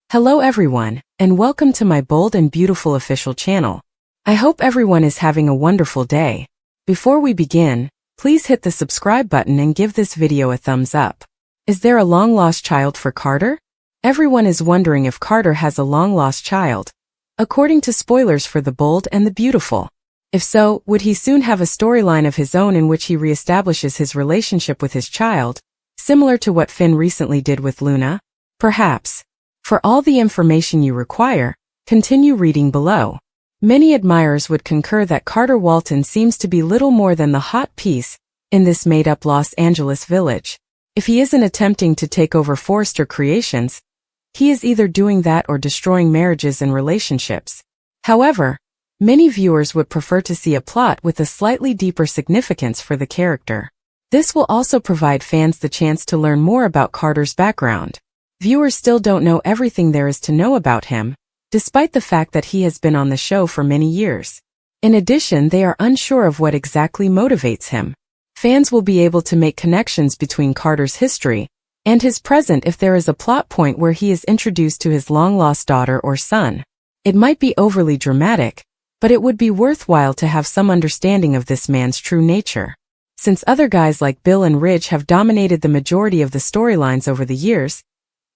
Hello everyone, and welcome to my bold and beautiful official channel. I hope everyone is having a wonderful day. Before we begin, please hit the subscribe button and give this video a thumbs up. Is there a long-lost child for Carter? Everyone is wondering if Carter has a long-lost child, according to spoilers for The Bold and the Beautiful. If so, would he soon have a storyline of his own in which he reestablishes his relationship with his child, similar to what Finn recently did with Luna? Perhaps. For all the information you require, continue reading below. Many admirers would concur that Carter Walton seems to be little more than the hot piece in this made-up Los Angeles village. If he isn't attempting to take over Forrester Creations, he is either doing that or destroying marriages and relationships. However, many viewers would prefer to see a plot with a slightly deeper significance for the character. This will also provide fans the chance to learn more about Carter's background. Viewers still don't know everything there is to know about him, despite the fact that he has been on the show for many years. In addition, they are unsure of what exactly motivates him. Fans will be able to make connections between Carter's history and his present if there is a plot point where he is introduced to his long-lost daughter or son. It might be overly dramatic, but it would be worthwhile to have some understanding of this man's true nature. Since other guys like Bill and Ridge have dominated the majority of the storylines over the years,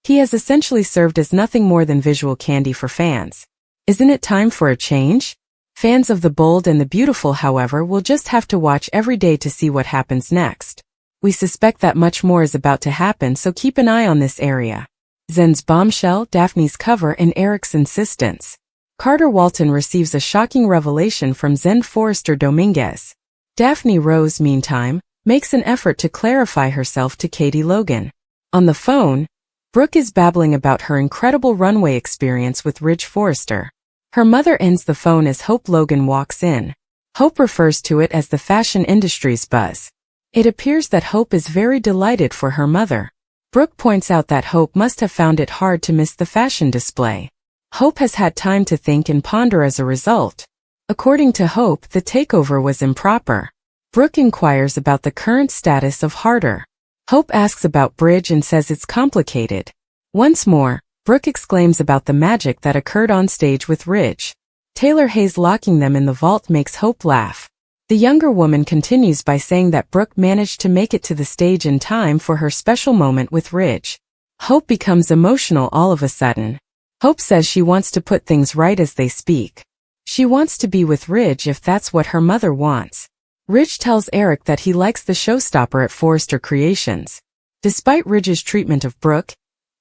he has essentially served as nothing more than visual candy for fans. Isn't it time for a change? Fans of The Bold and the Beautiful, however, will just have to watch every day to see what happens next. We suspect that much more is about to happen, so keep an eye on this area. Zen's bombshell, Daphne's cover, and Eric's insistence. Carter Walton receives a shocking revelation from Zen Forrester Dominguez. Daphne Rose, meantime, makes an effort to clarify herself to Katie Logan. On the phone, Brooke is babbling about her incredible runway experience with Ridge Forrester. Her mother ends the phone as Hope Logan walks in. Hope refers to it as the fashion industry's buzz. It appears that Hope is very delighted for her mother. Brooke points out that Hope must have found it hard to miss the fashion display. Hope has had time to think and ponder as a result. According to Hope, the takeover was improper. Brooke inquires about the current status of Harder. Hope asks about Bridge and says it's complicated. Once more, Brooke exclaims about the magic that occurred on stage with Ridge. Taylor Hayes locking them in the vault makes Hope laugh. The younger woman continues by saying that Brooke managed to make it to the stage in time for her special moment with Ridge. Hope becomes emotional all of a sudden. Hope says she wants to put things right as they speak. She wants to be with Ridge if that's what her mother wants. Ridge tells Eric that he likes the showstopper at Forrester Creations. Despite Ridge's treatment of Brooke,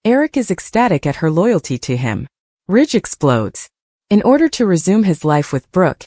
Eric is ecstatic at her loyalty to him. Ridge explodes. In order to resume his life with Brooke,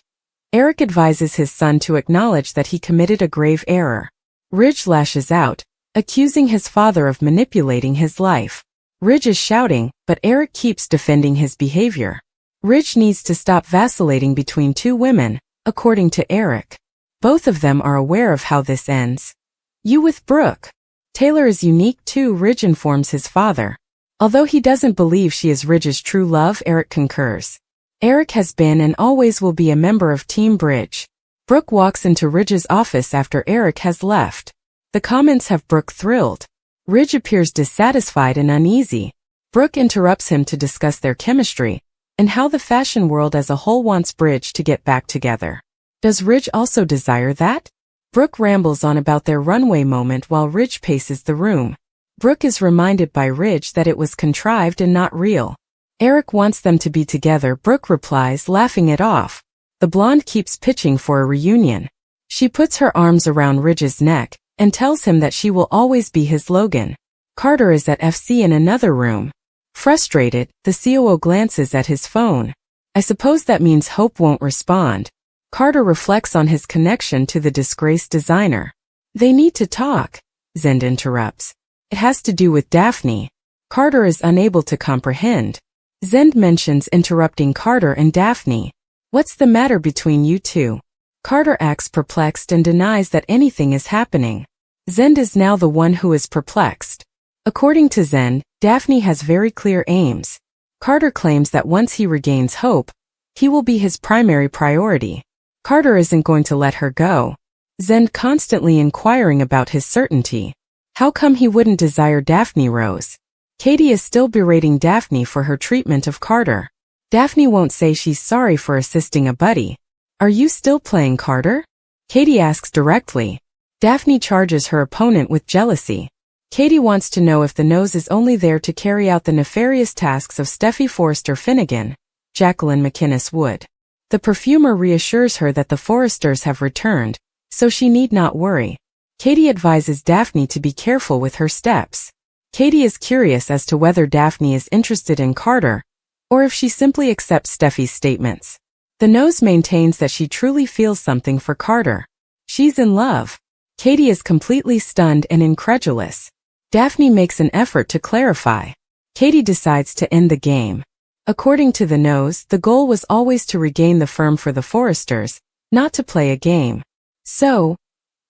Eric advises his son to acknowledge that he committed a grave error. Ridge lashes out, accusing his father of manipulating his life. Ridge is shouting, but Eric keeps defending his behavior. Ridge needs to stop vacillating between two women, according to Eric. Both of them are aware of how this ends. You with Brooke. Taylor is unique too, Ridge informs his father. Although he doesn't believe she is Ridge's true love, Eric concurs. Eric has been and always will be a member of Team Bridge. Brooke walks into Ridge's office after Eric has left. The comments have Brooke thrilled. Ridge appears dissatisfied and uneasy. Brooke interrupts him to discuss their chemistry and how the fashion world as a whole wants Bridge to get back together. Does Ridge also desire that? Brooke rambles on about their runway moment while Ridge paces the room. Brooke is reminded by Ridge that it was contrived and not real. Eric wants them to be together. Brooke replies, laughing it off. The blonde keeps pitching for a reunion. She puts her arms around Ridge's neck and tells him that she will always be his Logan. Carter is at FC in another room. Frustrated, the COO glances at his phone. I suppose that means Hope won't respond. Carter reflects on his connection to the disgraced designer. They need to talk, Zend interrupts. It has to do with Daphne. Carter is unable to comprehend. Zend mentions interrupting Carter and Daphne. What's the matter between you two? Carter acts perplexed and denies that anything is happening. Zend is now the one who is perplexed. According to Zend, Daphne has very clear aims. Carter claims that once he regains Hope, he will be his primary priority. Carter isn't going to let her go. Zend constantly inquiring about his certainty. How come he wouldn't desire Daphne Rose? Katie is still berating Daphne for her treatment of Carter. Daphne won't say she's sorry for assisting a buddy. Are you still playing Carter? Katie asks directly. Daphne charges her opponent with jealousy. Katie wants to know if the nose is only there to carry out the nefarious tasks of Steffi Forrester Finnegan, Jacqueline McInnes Wood. The perfumer reassures her that the Forresters have returned, so she need not worry. Katie advises Daphne to be careful with her steps. Katie is curious as to whether Daphne is interested in Carter, or if she simply accepts Steffi's statements. The nose maintains that she truly feels something for Carter. She's in love. Katie is completely stunned and incredulous. Daphne makes an effort to clarify. Katie decides to end the game. According to the nose, the goal was always to regain the firm for the Forresters, not to play a game. So,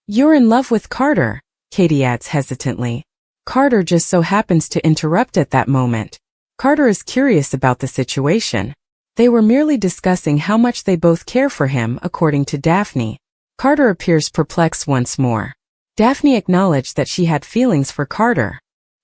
you're in love with Carter, Katie adds hesitantly. Carter just so happens to interrupt at that moment. Carter is curious about the situation. They were merely discussing how much they both care for him, according to Daphne. Carter appears perplexed once more. Daphne acknowledged that she had feelings for Carter.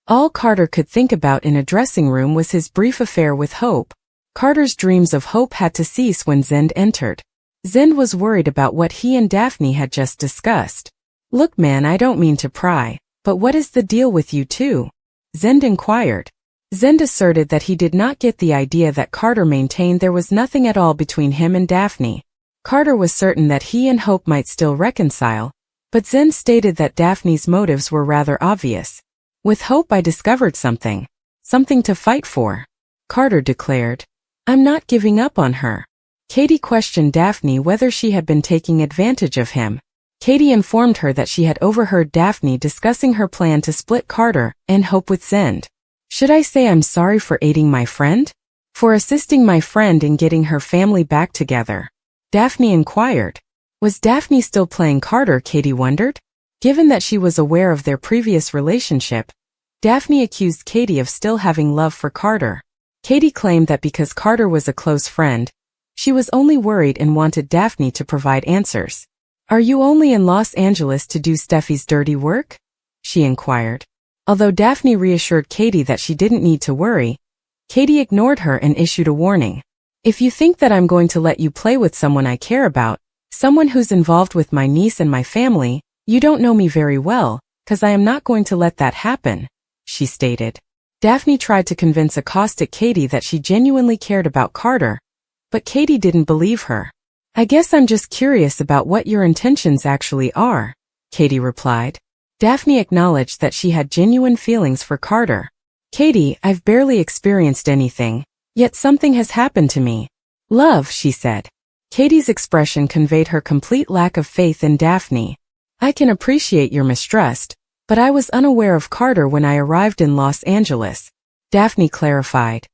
All Carter could think about in a dressing room was his brief affair with Hope. Carter's dreams of Hope had to cease when Zend entered. Zend was worried about what he and Daphne had just discussed. Look man, I don't mean to pry, but what is the deal with you two? Zend inquired. Zend asserted that he did not get the idea that Carter maintained there was nothing at all between him and Daphne. Carter was certain that he and Hope might still reconcile, but Zend stated that Daphne's motives were rather obvious. With Hope I discovered something to fight for, Carter declared. I'm not giving up on her. Katie questioned Daphne whether she had been taking advantage of him. Katie informed her that she had overheard Daphne discussing her plan to split Carter and Hope with Zend. Should I say I'm sorry for aiding my friend? For assisting my friend in getting her family back together? Daphne inquired. Was Daphne still playing Carter, Katie wondered? Given that she was aware of their previous relationship, Daphne accused Katie of still having love for Carter. Katie claimed that because Carter was a close friend, she was only worried and wanted Daphne to provide answers. Are you only in Los Angeles to do Steffi's dirty work? She inquired. Although Daphne reassured Katie that she didn't need to worry, Katie ignored her and issued a warning. If you think that I'm going to let you play with someone I care about, someone who's involved with my niece and my family, you don't know me very well, 'cause I am not going to let that happen, she stated. Daphne tried to convince a caustic Katie that she genuinely cared about Carter, but Katie didn't believe her. I guess I'm just curious about what your intentions actually are, Katie replied. Daphne acknowledged that she had genuine feelings for Carter. Katie, I've barely experienced anything, yet something has happened to me. Love, she said. Katie's expression conveyed her complete lack of faith in Daphne. I can appreciate your mistrust, but I was unaware of Carter when I arrived in Los Angeles, Daphne clarified.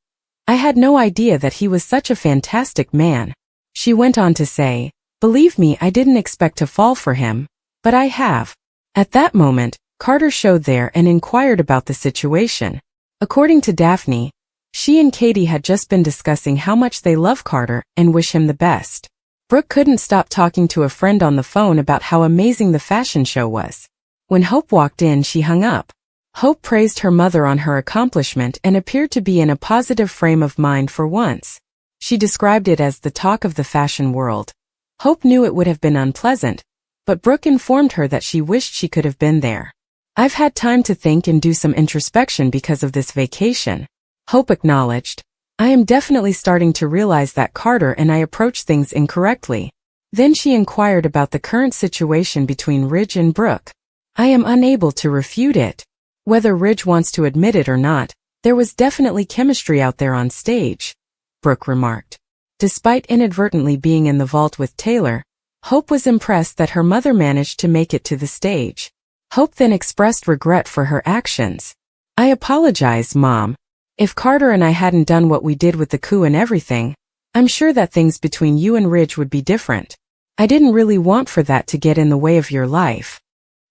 I had no idea that he was such a fantastic man. She went on to say, believe me, I didn't expect to fall for him, but I have. At that moment, Carter showed there and inquired about the situation. According to Daphne, she and Katie had just been discussing how much they love Carter and wish him the best. Brooke couldn't stop talking to a friend on the phone about how amazing the fashion show was. When Hope walked in, she hung up. Hope praised her mother on her accomplishment and appeared to be in a positive frame of mind for once. She described it as the talk of the fashion world. Hope knew it would have been unpleasant, but Brooke informed her that she wished she could have been there. I've had time to think and do some introspection because of this vacation, Hope acknowledged. I am definitely starting to realize that Carter and I approach things incorrectly. Then she inquired about the current situation between Ridge and Brooke. I am unable to refute it. Whether Ridge wants to admit it or not, there was definitely chemistry out there on stage, Brooke remarked. Despite inadvertently being in the vault with Taylor, Hope was impressed that her mother managed to make it to the stage. Hope then expressed regret for her actions. I apologize, Mom. If Carter and I hadn't done what we did with the coup and everything, I'm sure that things between you and Ridge would be different. I didn't really want for that to get in the way of your life.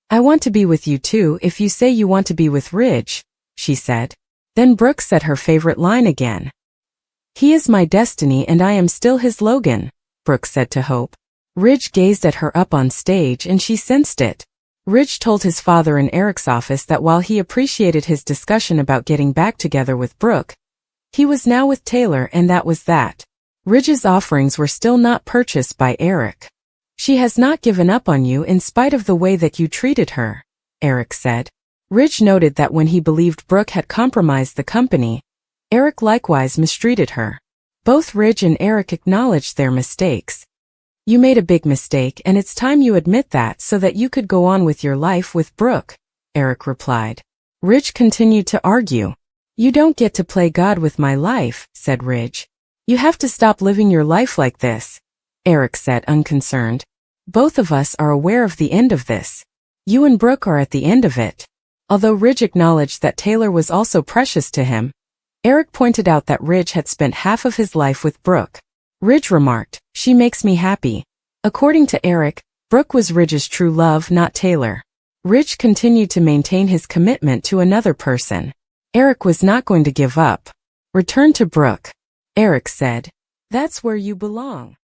I want to be with you too if you say you want to be with Ridge, she said. Then Brooke said her favorite line again. He is my destiny and I am still his Logan, Brooke said to Hope. Ridge gazed at her up on stage and she sensed it. Ridge told his father in Eric's office that while he appreciated his discussion about getting back together with Brooke, he was now with Taylor and that was that. Ridge's offerings were still not purchased by Eric. She has not given up on you in spite of the way that you treated her, Eric said. Ridge noted that when he believed Brooke had compromised the company, Eric likewise mistreated her. Both Ridge and Eric acknowledged their mistakes. You made a big mistake and it's time you admit that so that you could go on with your life with Brooke, Eric replied. Ridge continued to argue. You don't get to play God with my life, said Ridge. You have to stop living your life like this, Eric said unconcerned. Both of us are aware of the end of this. You and Brooke are at the end of it. Although Ridge acknowledged that Taylor was also precious to him, Eric pointed out that Ridge had spent half of his life with Brooke. Ridge remarked, "She makes me happy." According to Eric, Brooke was Ridge's true love, not Taylor. Ridge continued to maintain his commitment to another person. Eric was not going to give up. "Return to Brooke," Eric said. "That's where you belong."